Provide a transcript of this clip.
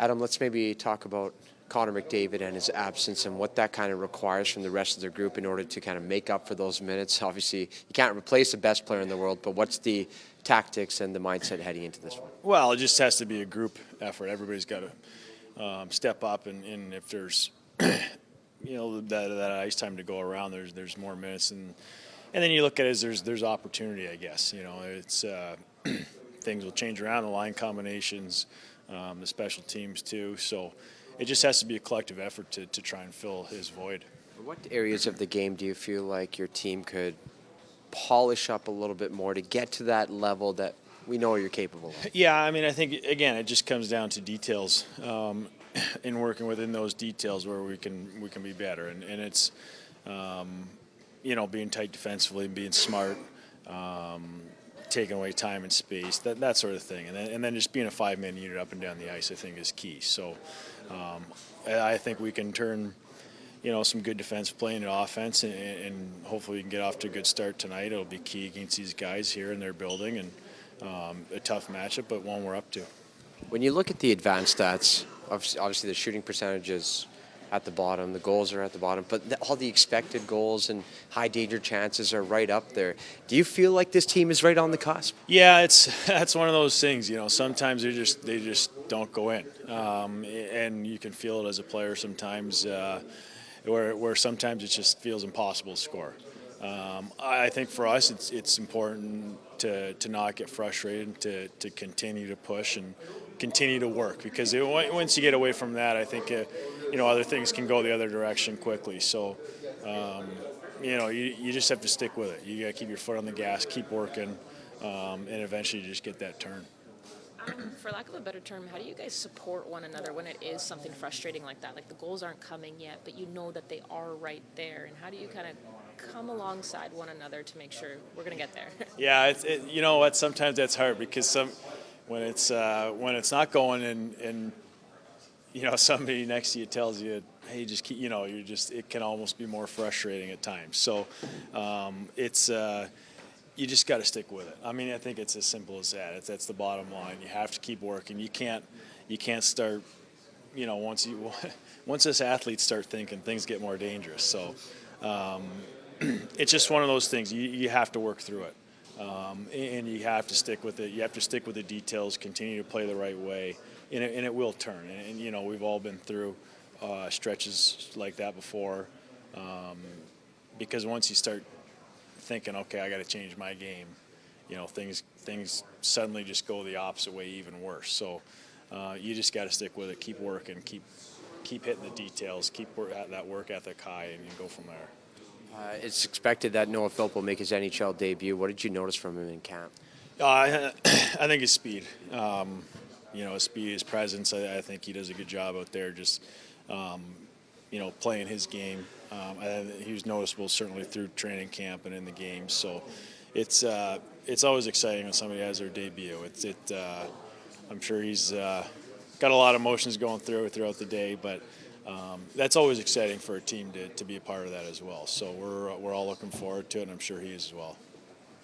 Adam, let's maybe talk about Connor McDavid and his absence and what that kind of requires from the rest of the group in order to kind of make up for those minutes. Obviously, you can't replace the best player in the world, but what's the tactics and the mindset heading into this one? Well, it just has to be a group effort. Everybody's got to step up, and if there's that ice time to go around, there's more minutes, and then you look at it as there's opportunity. I guess it's things will change around, the line combinations, the special teams too. So it just has to be a collective effort to try and fill his void. What areas of the game do you feel like your team could polish up a little bit more to get to that level that we know you're capable of? Yeah, I mean, I think, again, it just comes down to details, in working within those details where we can be better. And it's, being tight defensively, being smart, taking away time and space, that sort of thing. And then just being a five-man unit up and down the ice, I think, is key. So I think we can turn some good defensive play into offense, and hopefully we can get off to a good start tonight. It'll be key against these guys here in their building, and a tough matchup, but one we're up to. When you look at the advanced stats, obviously the shooting percentage is at the bottom, the goals are at the bottom, but all the expected goals and high danger chances are right up there. Do you feel like this team is right on the cusp? Yeah, that's one of those things. Sometimes they just don't go in, and you can feel it as a player sometimes. Where sometimes it just feels impossible to score. I think for us it's important to not get frustrated, to continue to push and continue to work, because once you get away from that, I think other things can go the other direction quickly. So you just have to stick with it. You got to keep your foot on the gas, keep working, and eventually you just get that turn. For lack of a better term, how do you guys support one another when it is something frustrating like that? Like the goals aren't coming yet, but you know that they are right there. And how do you kind of come alongside one another to make sure we're going to get there? Yeah, you know what? Sometimes that's hard, because when it's not going and somebody next to you tells you, hey, just keep, it can almost be more frustrating at times. So you just got to stick with it. I mean, I think it's as simple as that. That's the bottom line. You have to keep working. You can't start. Once us athletes start thinking, things get more dangerous. So it's just one of those things. You have to work through it, and you have to stick with it. You have to stick with the details. Continue to play the right way, and it will turn. And we've all been through stretches like that before, because once you start thinking, okay, I got to change my game, things suddenly just go the opposite way, even worse. So you just got to stick with it, keep working, keep hitting the details, keep that work ethic high, and you go from there. It's expected that Noah Philp will make his NHL debut. What did you notice from him in camp? I think his speed. His speed, his presence. I think he does a good job out there, just playing his game. He was noticeable certainly through training camp and in the games. So it's always exciting when somebody has their debut. I'm sure he's got a lot of emotions going throughout the day, but that's always exciting for a team to be a part of that as well. So we're all looking forward to it, and I'm sure he is as well.